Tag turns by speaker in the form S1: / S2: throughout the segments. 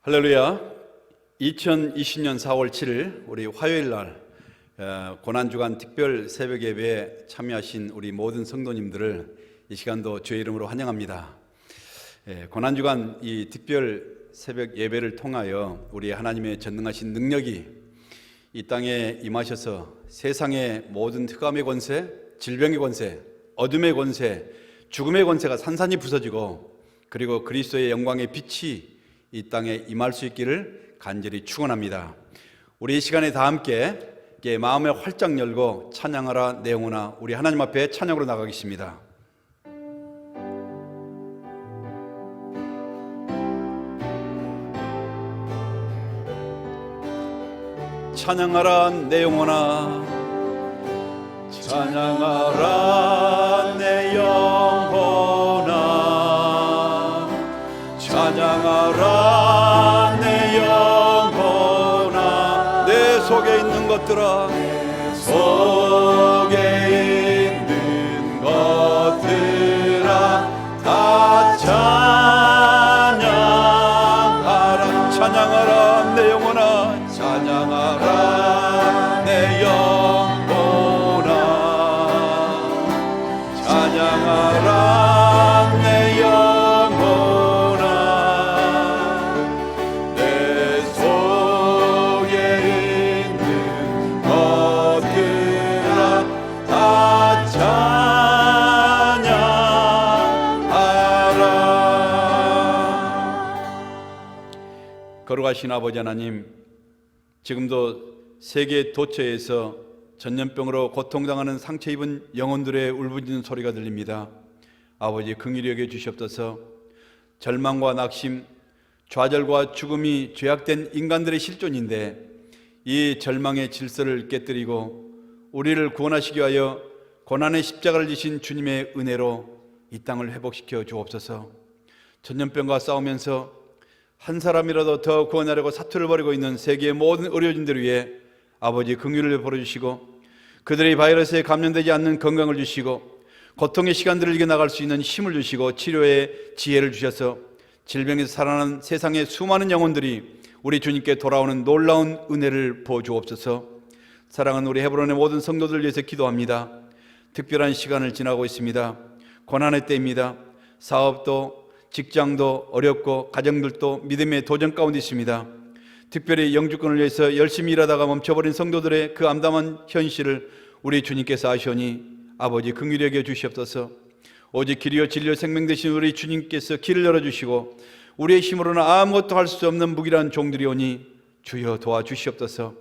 S1: 할렐루야. 2020년 4월 7일 우리 화요일 날 고난주간 특별 새벽 예배에 참여하신 우리 모든 성도님들을 이 시간도 주의 이름으로 환영합니다. 고난주간 이 특별 새벽 예배를 통하여 우리 하나님의 전능하신 능력이 이 땅에 임하셔서 세상의 모든 흑암의 권세, 질병의 권세, 어둠의 권세, 죽음의 권세가 산산이 부서지고 그리고 그리스도의 영광의 빛이 이 땅에 임할 수 있기를 간절히 축원합니다. 우리 이 시간에 다 함께 마음을 활짝 열고 찬양하라 내 영혼아, 우리 하나님 앞에 찬양으로 나가겠습니다. 찬양하라 내 영혼아, 찬양하라 내 영혼아, 찬양하라 내 영혼아, 내 속에 있는 것들아, 내 속에 있는 것들아 다 찬양하라. 찬양하라 내 영혼아, 찬양하라 내 영혼아, 찬양하라 내 영혼아, 내 속에 있는 것들아 다 찬양하라. 거룩하신 아버지 하나님, 지금도 세계 도처에서 전염병으로 고통당하는 상처 입은 영혼들의 울부짖는 소리가 들립니다. 아버지, 긍휼히 여겨 주시옵소서. 절망과 낙심, 좌절과 죽음이 죄악된 인간들의 실존인데 이 절망의 질서를 깨뜨리고 우리를 구원하시기 위하여 고난의 십자가를 지신 주님의 은혜로 이 땅을 회복시켜 주옵소서. 전염병과 싸우면서 한 사람이라도 더 구원하려고 사투를 벌이고 있는 세계의 모든 의료진들 위해 아버지 긍휼을 벌어주시고 그들의 바이러스에 감염되지 않는 건강을 주시고 고통의 시간들을 이겨나갈 수 있는 힘을 주시고 치료의 지혜를 주셔서 질병에서 살아난 세상의 수많은 영혼들이 우리 주님께 돌아오는 놀라운 은혜를 부어주옵소서. 사랑하는 우리 헤브론의 모든 성도들 위해서 기도합니다. 특별한 시간을 지나고 있습니다. 고난의 때입니다. 사업도 직장도 어렵고 가정들도 믿음의 도전 가운데 있습니다. 특별히 영주권을 위해서 열심히 일하다가 멈춰버린 성도들의 그 암담한 현실을 우리 주님께서 아시오니 아버지 긍휼히 여겨 주시옵소서. 오직 길이요 진리요 생명 되신 우리 주님께서 길을 열어주시고 우리의 힘으로는 아무것도 할 수 없는 무기란 종들이 오니 주여 도와주시옵소서.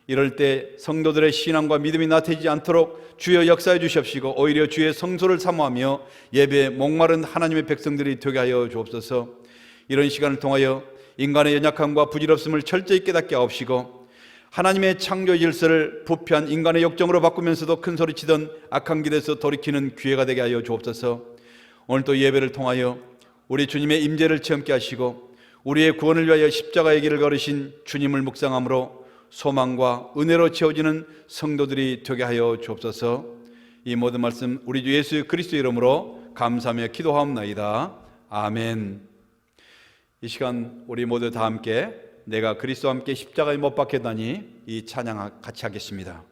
S1: 이럴 때 성도들의 신앙과 믿음이 나태해지지 않도록 주여 역사해 주시옵시고 오히려 주의 성소를 사모하며 예배에 목마른 하나님의 백성들이 되게 하여 주옵소서. 이런 시간을 통하여 인간의 연약함과 부질없음을 철저히 깨닫게 하옵시고 하나님의 창조 질서를 부패한 인간의 역정으로 바꾸면서도 큰소리치던 악한 길에서 돌이키는 기회가 되게 하여 주옵소서. 오늘 또 예배를 통하여 우리 주님의 임재를 체험케 하시고 우리의 구원을 위하여 십자가의 길을 걸으신 주님을 묵상함으로 소망과 은혜로 채워지는 성도들이 되게 하여 주옵소서. 이 모든 말씀 우리 주 예수 그리스도 이름으로 감사하며 기도하옵나이다. 아멘. 이 시간 우리 모두 다 함께 내가 그리스도와 함께 십자가에 못 박혔다니 이 찬양 같이 하겠습니다.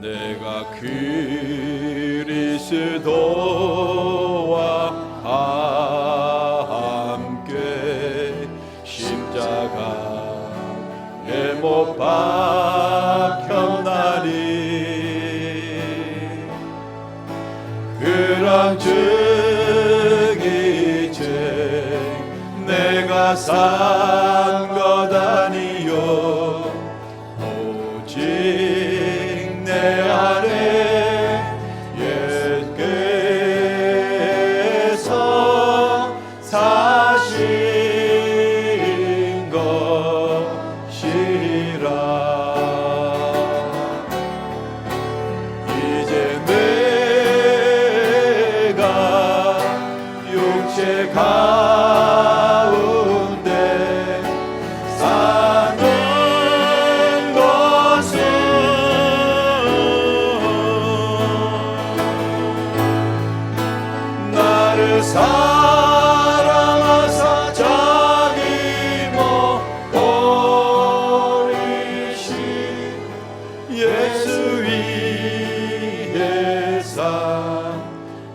S1: 내가 그리스도와 함께 십자가에 못 박혔나니 그런 증이 내가 산 것 아니요 오직 내 안에 예수께서 사신 것이라. 이제 내가 육체 가운데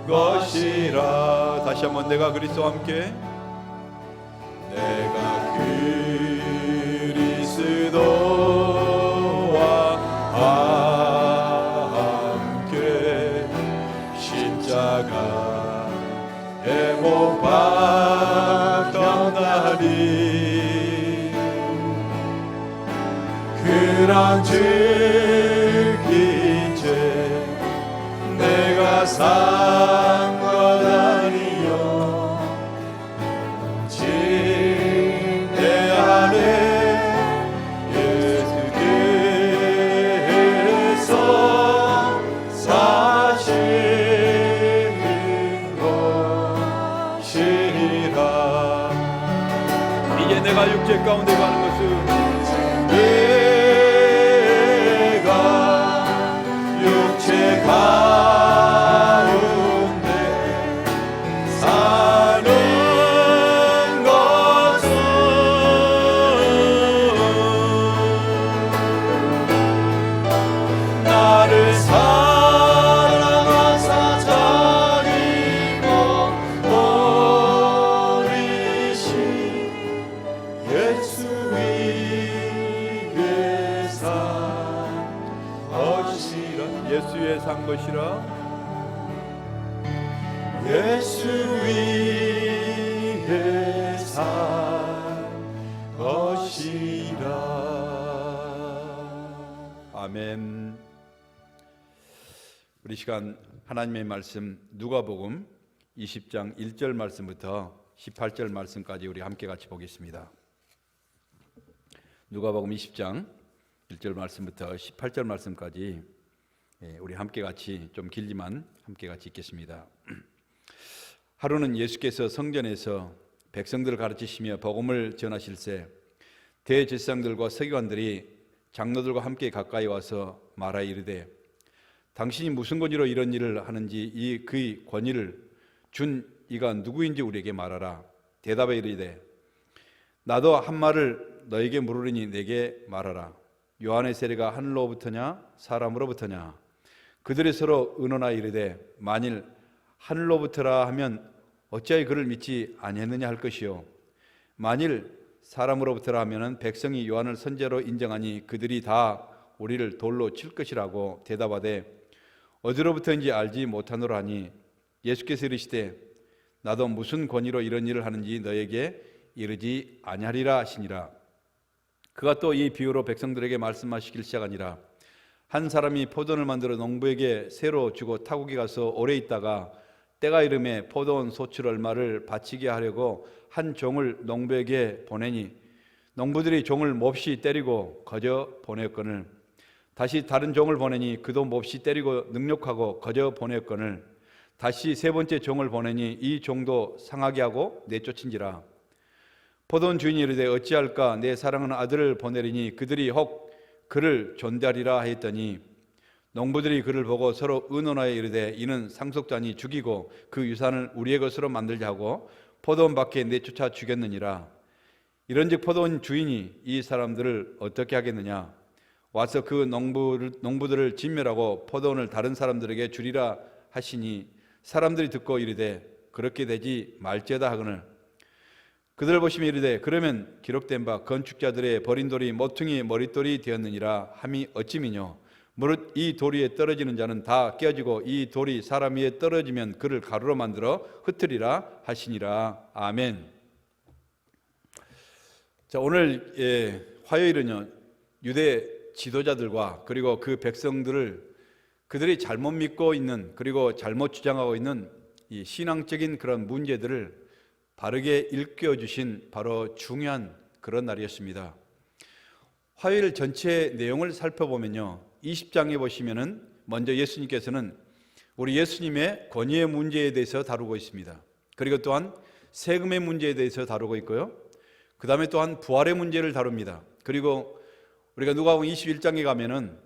S1: 것이라. 다시 한번 내가 그리스도와 함께, 내가 그리스도와 함께 십자가에 못 박혔나니 그런 즉이 이제 내가 산 것 아니요 오직 내 안에 예수께서 사시는 것이라. 이제 내가 육체 가운데 가는 것은 육체 가운데 사는 것은 나를 사랑하사 자기 버리신 예수 위에 산 것이라. 예수의 산 것이라. 예수 위에 산 것이라. 아멘. 우리 시간 하나님의 말씀 누가복음 20장 1절 말씀부터 18절 말씀까지 우리 함께 같이 보겠습니다. 누가복음 20장 1절 말씀부터 18절 말씀까지 우리 함께 같이, 좀 길지만 함께 같이 읽겠습니다. 하루는 예수께서 성전에서 백성들을 가르치시며 복음을 전하실새 대제사장들과 서기관들이 장로들과 함께 가까이 와서 말하여 이르되, 당신이 무슨 권위로 이런 일을 하는지 그의 권위를 준 이가 누구인지 우리에게 말하라. 대답에 이르되, 나도 한 말을 너에게 물으리니 내게 말하라. 요한의 세례가 하늘로부터냐 사람으로부터냐? 그들이 서로 의논하여 이르되, 만일 하늘로부터라 하면 어찌하여 그를 믿지 아니했느냐 할 것이요, 만일 사람으로부터라 하면은 백성이 요한을 선지자로 인정하니 그들이 다 우리를 돌로 칠 것이라고 대답하되, 어디로부터인지 알지 못하노라 하니, 예수께서 이르시되, 나도 무슨 권위로 이런 일을 하는지 너에게 이르지 아니하리라 하시니라. 그가 또 이 비유로 백성들에게 말씀하시길 시작하니라. 한 사람이 포도원을 만들어 농부에게 새로 주고 타국에 가서 오래 있다가 때가 이름에 포도원 소출 얼마를 바치게 하려고 한 종을 농부에게 보내니, 농부들이 종을 몹시 때리고 거저 보냈거늘, 다시 다른 종을 보내니 그도 몹시 때리고 능욕하고 거저 보냈거늘, 다시 세 번째 종을 보내니 이 종도 상하게 하고 내쫓은지라. 포도원 주인이 이르되, 어찌할까? 내 사랑하는 아들을 보내리니 그들이 혹 그를 존대하리라 하였더니, 농부들이 그를 보고 서로 의논하여 이르되, 이는 상속자니 죽이고 그 유산을 우리의 것으로 만들자 하고 포도원 밖에 내쫓아 죽였느니라. 이런즉 포도원 주인이 이 사람들을 어떻게 하겠느냐? 와서 그 농부들을 진멸하고 포도원을 다른 사람들에게 주리라 하시니, 사람들이 듣고 이르되, 그렇게 되지 말지어다 하거늘, 그들 보시며 이르되, 그러면 기록된 바 건축자들의 버린 돌이 모퉁이 머릿돌이 되었느니라 함이 어찌미뇨? 무릇 이 돌 위에 떨어지는 자는 다 깨어지고 이 돌이 사람 위에 떨어지면 그를 가루로 만들어 흩으리라 하시니라. 아멘. 자, 오늘 화요일은요, 유대 지도자들과 그리고 그 백성들을 그들이 잘못 믿고 있는, 그리고 잘못 주장하고 있는 이 신앙적인 그런 문제들을 바르게 일깨워주신 바로 중요한 그런 날이었습니다. 화요일 전체 내용을 살펴보면요, 20장에 보시면은 먼저 예수님께서는 우리 예수님의 권위의 문제에 대해서 다루고 있습니다. 그리고 또한 세금의 문제에 대해서 다루고 있고요, 그 다음에 또한 부활의 문제를 다룹니다. 그리고 우리가 누가복음 21장에 가면은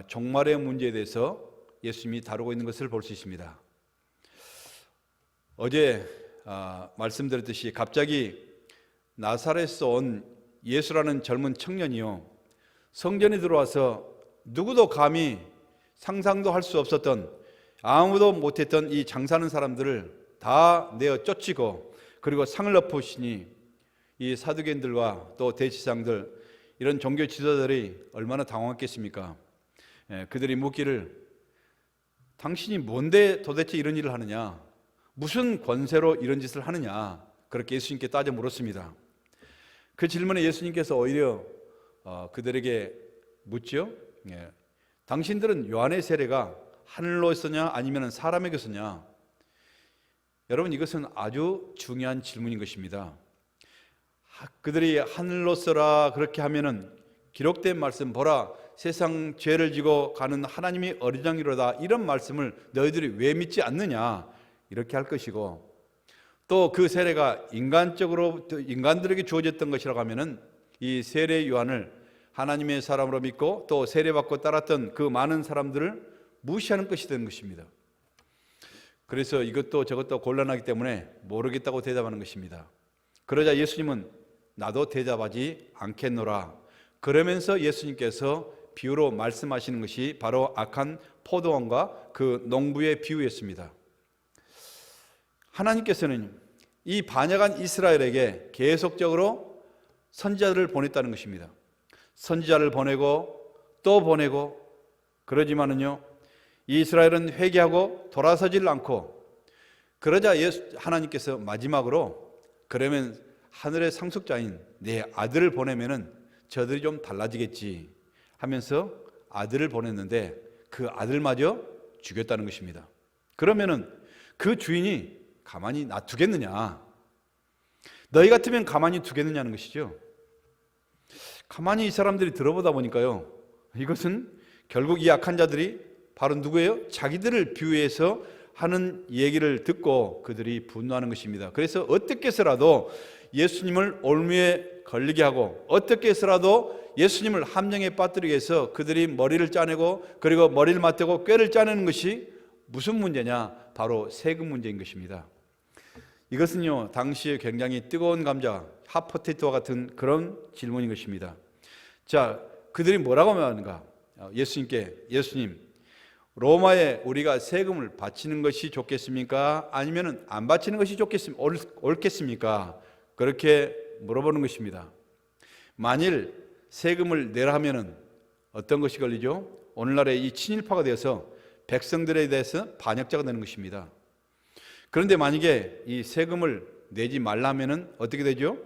S1: 종말의 문제에 대해서 예수님이 다루고 있는 것을 볼 수 있습니다. 어제 말씀드렸듯이 갑자기 나사렛에서 온 예수라는 젊은 청년이요, 성전에 들어와서 누구도 감히 상상도 할 수 없었던 아무도 못했던 이 장사하는 사람들을 다 내어 쫓치고 그리고 상을 엎으시니 이 사두개인들과 또 대지상들 이런 종교 지도자들이 얼마나 당황했겠습니까? 그들이 묻기를 당신이 뭔데 도대체 이런 일을 하느냐? 무슨 권세로 이런 짓을 하느냐? 그렇게 예수님께 따져 물었습니다. 그 질문에 예수님께서 오히려 그들에게 묻죠. 당신들은 요한의 세례가 하늘로서냐 아니면 사람에게서냐? 여러분, 이것은 아주 중요한 질문인 것입니다. 그들이 하늘로서라 그렇게 하면은 기록된 말씀 보라 세상 죄를 지고 가는 하나님이 어린양이로다 이런 말씀을 너희들이 왜 믿지 않느냐 이렇게 할 것이고, 또 그 세례가 인간들에게 주어졌던 것이라고 하면은 이 세례 요한을 하나님의 사람으로 믿고 또 세례받고 따랐던 그 많은 사람들을 무시하는 것이 되는 것입니다. 그래서 이것도 저것도 곤란하기 때문에 모르겠다고 대답하는 것입니다. 그러자 예수님은 나도 대답하지 않겠노라. 그러면서 예수님께서 비유로 말씀하시는 것이 바로 악한 포도원과 그 농부의 비유였습니다. 하나님께서는 이 반역한 이스라엘에게 계속적으로 선지자들을 보냈다는 것입니다. 선지자를 보내고 또 보내고, 그러지만은요 이스라엘은 회개하고 돌아서질 않고, 그러자 하나님께서 마지막으로 그러면 하늘의 상속자인 내 아들을 보내면은 저들이 좀 달라지겠지 하면서 아들을 보냈는데 그 아들마저 죽였다는 것입니다. 그러면은 그 주인이 가만히 놔두겠느냐? 너희 같으면 가만히 두겠느냐는 것이죠. 가만히 이 사람들이 들어보다 보니까요, 이것은 결국 이 악한 자들이 바로 누구예요? 자기들을 비유해서 하는 얘기를 듣고 그들이 분노하는 것입니다. 그래서 어떻게 해서라도 예수님을 올무에 걸리게 하고 어떻게 해서라도 예수님을 함정에 빠뜨리기 위해서 그들이 머리를 짜내고 그리고 머리를 맞대고 꾀를 짜내는 것이 무슨 문제냐? 바로 세금 문제인 것입니다. 이것은요 당시에 굉장히 뜨거운 감자, 핫포테이토와 같은 그런 질문인 것입니다. 자, 그들이 뭐라고 말하는가? 예수님, 로마에 우리가 세금을 바치는 것이 좋겠습니까? 아니면 안 바치는 것이 옳겠습니까? 그렇게 물어보는 것입니다. 만일 세금을 내라 하면은 어떤 것이 걸리죠? 오늘날에 이 친일파가 되어서 백성들에 대해서 반역자가 되는 것입니다. 그런데 만약에 이 세금을 내지 말라면은 어떻게 되죠?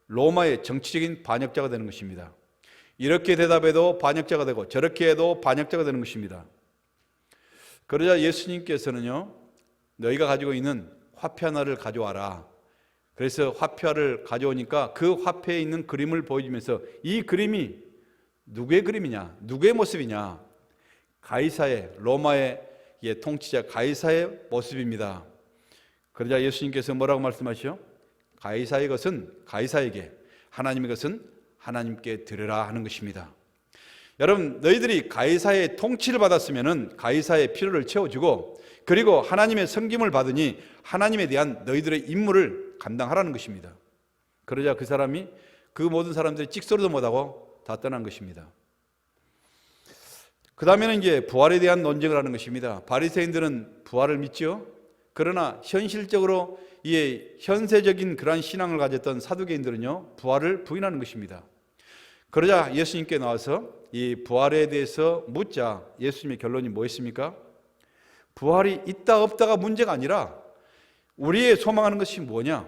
S1: 로마의 정치적인 반역자가 되는 것입니다. 이렇게 대답해도 반역자가 되고 저렇게 해도 반역자가 되는 것입니다. 그러자 예수님께서는요, 너희가 가지고 있는 화폐 하나를 가져와라. 그래서 화폐를 가져오니까 그 화폐에 있는 그림을 보여주면서 이 그림이 누구의 그림이냐? 누구의 모습이냐? 가이사의, 로마의 통치자 가이사의 모습입니다. 그러자 예수님께서 뭐라고 말씀하시죠? 가이사의 것은 가이사에게, 하나님의 것은 하나님께 드려라 하는 것입니다. 여러분, 너희들이 가이사의 통치를 받았으면 가이사의 필요를 채워주고 그리고 하나님의 섬김을 받으니 하나님에 대한 너희들의 임무를 감당하라는 것입니다. 그러자 그 사람이, 그 모든 사람들이 찍소리도 못하고 다 떠난 것입니다. 그 다음에는 이제 부활에 대한 논쟁을 하는 것입니다. 바리새인들은 부활을 믿죠. 그러나 현실적으로 이 현세적인 그러한 신앙을 가졌던 사두개인들은요 부활을 부인하는 것입니다. 그러자 예수님께 나와서 이 부활에 대해서 묻자 예수님의 결론이 뭐였습니까? 부활이 있다 없다가 문제가 아니라 우리의 소망하는 것이 뭐냐?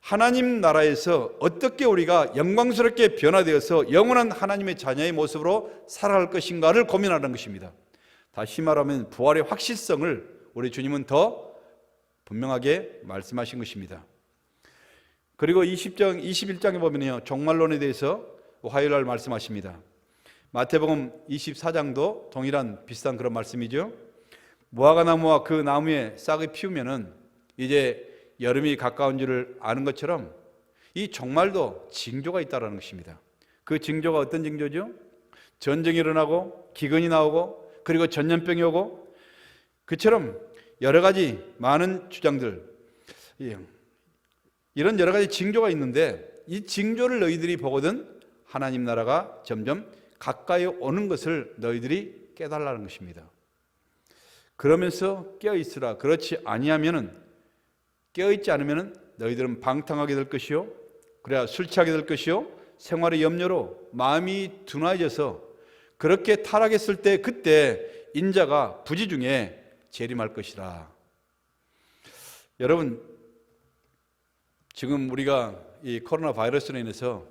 S1: 하나님 나라에서 어떻게 우리가 영광스럽게 변화되어서 영원한 하나님의 자녀의 모습으로 살아갈 것인가를 고민하는 것입니다. 다시 말하면 부활의 확실성을 우리 주님은 더 분명하게 말씀하신 것입니다. 그리고 21장에 보면요 종말론에 대해서 화요일날 말씀하십니다. 마태복음 24장도 동일한 비슷한 그런 말씀이죠. 무화과나무와 그 나무에 싹이 피우면은 이제 여름이 가까운 줄을 아는 것처럼 이 종말도 징조가 있다는 것입니다. 그 징조가 어떤 징조죠? 전쟁이 일어나고 기근이 나오고 그리고 전염병이 오고, 그처럼 여러 가지 많은 주장들, 이런 여러 가지 징조가 있는데 이 징조를 너희들이 보거든 하나님 나라가 점점 가까이 오는 것을 너희들이 깨달으라는 것입니다. 그러면서 깨어있으라. 그렇지 아니하면은, 깨어있지 않으면은 너희들은 방탕하게 될 것이요, 그래야 술 취하게 될 것이요, 생활의 염려로 마음이 둔화해져서 그렇게 타락했을 때 그때 인자가 부지 중에 재림할 것이라. 여러분, 지금 우리가 이 코로나 바이러스로 인해서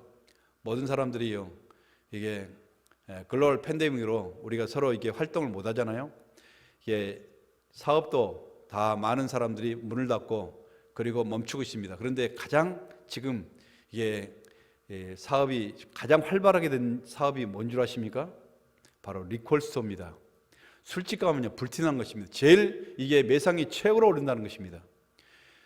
S1: 모든 사람들이요, 이게 글로벌 팬데믹으로 우리가 서로 이게 활동을 못 하잖아요. 이게 사업도 다 많은 사람들이 문을 닫고 그리고 멈추고 있습니다. 그런데 가장 지금 이게 사업이 가장 활발하게 된 사업이 뭔 줄 아십니까? 바로 리콜 스토어입니다. 술집 가면요, 불티난 것입니다. 제일 이게 매상이 최고로 오른다는 것입니다.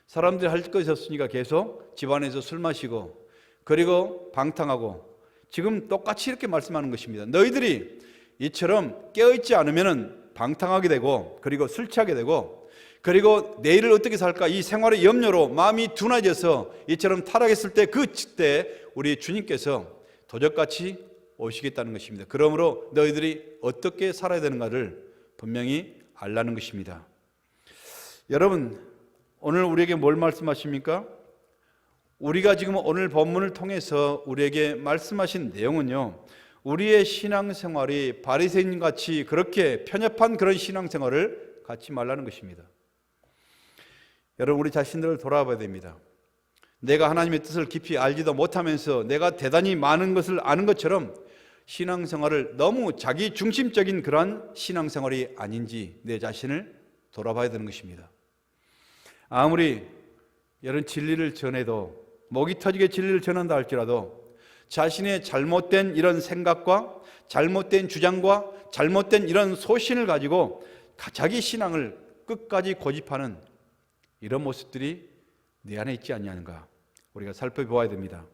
S1: 사람들이 할 것이 없으니까 계속 집안에서 술 마시고 그리고 방탕하고, 지금 똑같이 이렇게 말씀하는 것입니다. 너희들이 이처럼 깨어있지 않으면 방탕하게 되고 그리고 술 취하게 되고 그리고 내일을 어떻게 살까, 이 생활의 염려로 마음이 둔해져서 이처럼 타락했을 때 그때 우리 주님께서 도적같이 오시겠다는 것입니다. 그러므로 너희들이 어떻게 살아야 되는가를 분명히 알라는 것입니다. 여러분, 오늘 우리에게 뭘 말씀하십니까? 우리가 지금 오늘 본문을 통해서 우리에게 말씀하신 내용은요, 우리의 신앙생활이 바리새인같이 그렇게 편협한 그런 신앙생활을 갖지 말라는 것입니다. 여러분, 우리 자신들을 돌아봐야 됩니다. 내가 하나님의 뜻을 깊이 알지도 못하면서 내가 대단히 많은 것을 아는 것처럼 신앙생활을 너무 자기 중심적인 그런 신앙생활이 아닌지 내 자신을 돌아봐야 되는 것입니다. 아무리 이런 진리를 전해도, 목이 터지게 진리를 전한다 할지라도 자신의 잘못된 이런 생각과 잘못된 주장과 잘못된 이런 소신을 가지고 자기 신앙을 끝까지 고집하는 이런 모습들이 내 안에 있지 않냐는가, 우리가 살펴보아야 됩니다.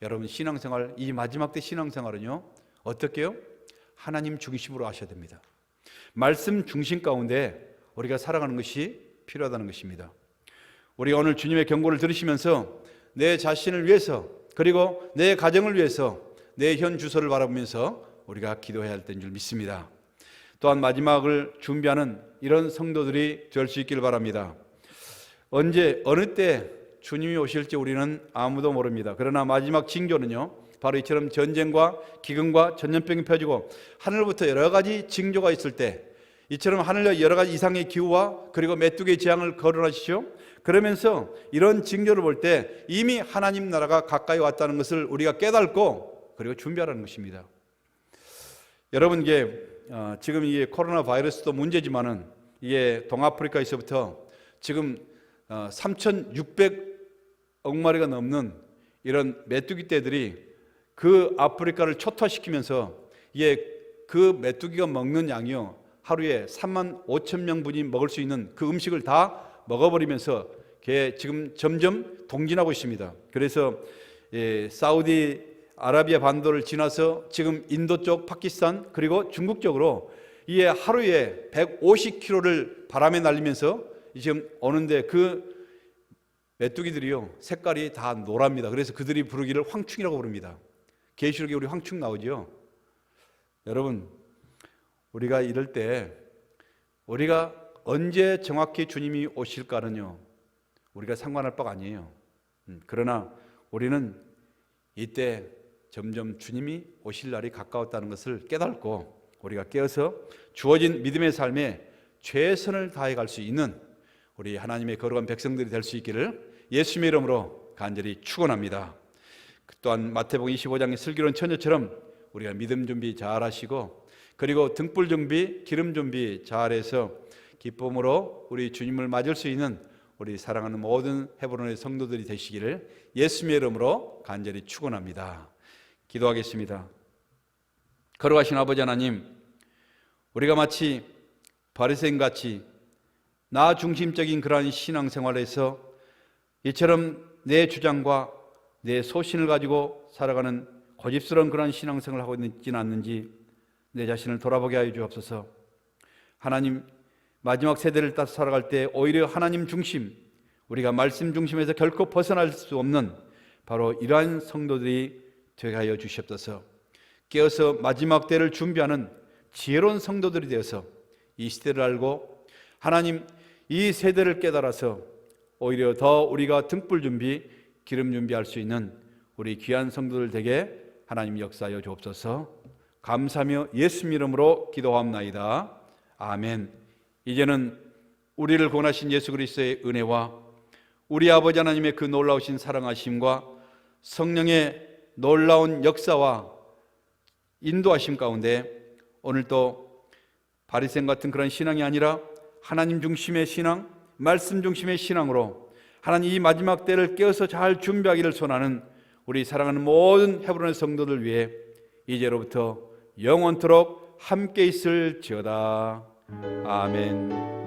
S1: 여러분, 신앙생활, 이 마지막 때 신앙생활은요, 어떻게 해요? 하나님 중심으로 하셔야 됩니다. 말씀 중심 가운데 우리가 살아가는 것이 필요하다는 것입니다. 우리가 오늘 주님의 경고를 들으시면서 내 자신을 위해서 그리고 내 가정을 위해서 내 현 주소를 바라보면서 우리가 기도해야 할 때인 줄 믿습니다. 또한 마지막을 준비하는 이런 성도들이 될 수 있기를 바랍니다. 언제 어느 때 주님이 오실지 우리는 아무도 모릅니다. 그러나 마지막 징조는요, 바로 이처럼 전쟁과 기근과 전염병이 펴지고 하늘부터 여러 가지 징조가 있을 때, 이처럼 하늘에 여러 가지 이상의 기후와 그리고 메뚜기의 재앙을 거론하시죠. 그러면서 이런 징조를 볼 때 이미 하나님 나라가 가까이 왔다는 것을 우리가 깨닫고 그리고 준비하라는 것입니다. 여러분, 이게 지금 이게 코로나 바이러스도 문제지만은 이게 동아프리카에서부터 지금 3,600억 마리가 넘는 이런 메뚜기 떼들이 그 아프리카를 초토화시키면서 이게 그 메뚜기가 먹는 양이요, 하루에 35,000명분이 먹을 수 있는 그 음식을 다 먹어버리면서 지금 점점 동진하고 있습니다. 그래서 사우디 아라비아 반도를 지나서 지금 인도 쪽, 파키스탄 그리고 중국 쪽으로 이게 하루에 150km를 바람에 날리면서 지금 오는데 그 메뚜기들이요, 색깔이 다 노랍니다. 그래서 그들이 부르기를 황충이라고 부릅니다. 계시록에 우리 황충 나오죠. 여러분, 우리가 이럴 때 우리가 언제 정확히 주님이 오실까는요, 우리가 상관할 바가 아니에요. 그러나 우리는 이때 점점 주님이 오실 날이 가까웠다는 것을 깨닫고 우리가 깨어서 주어진 믿음의 삶에 최선을 다해 갈 수 있는 우리 하나님의 거룩한 백성들이 될 수 있기를 예수님의 이름으로 간절히 축원합니다. 또한 마태복음 25장의 슬기로운 처녀처럼 우리가 믿음 준비 잘 하시고 그리고 등불 준비, 기름 준비 잘 해서 기쁨으로 우리 주님을 맞을 수 있는 우리 사랑하는 모든 헤브론의 성도들이 되시기를 예수님의 이름으로 간절히 축원합니다. 기도하겠습니다. 거룩하신 아버지 하나님, 우리가 마치 바리새인같이 나 중심적인 그러한 신앙생활에서 이처럼 내 주장과 내 소신을 가지고 살아가는 고집스러운 그러한 신앙생활을 하고 있지는 않는지 내 자신을 돌아보게 하여 주옵소서. 하나님, 마지막 세대를 따라 살아갈 때 오히려 하나님 중심, 우리가 말씀 중심에서 결코 벗어날 수 없는 바로 이러한 성도들이 되게 하여 주시옵소서. 깨어서 마지막 때를 준비하는 지혜로운 성도들이 되어서 이 시대를 알고 하나님, 이 세대를 깨달아서 오히려 더 우리가 등불 준비, 기름 준비할 수 있는 우리 귀한 성도들 되게 하나님 역사하여 주옵소서. 감사하며 예수님 이름으로 기도합나이다. 아멘. 이제는 우리를 구원하신 예수 그리스도의 은혜와 우리 아버지 하나님의 그 놀라우신 사랑하심과 성령의 놀라운 역사와 인도하심 가운데 오늘도 바리새인 같은 그런 신앙이 아니라 하나님 중심의 신앙, 말씀 중심의 신앙으로 하나님 이 마지막 때를 깨어서 잘 준비하기를 소원하는 우리 사랑하는 모든 헤브론의 성도들 위해 이제로부터 영원토록 함께 있을지어다. 아멘.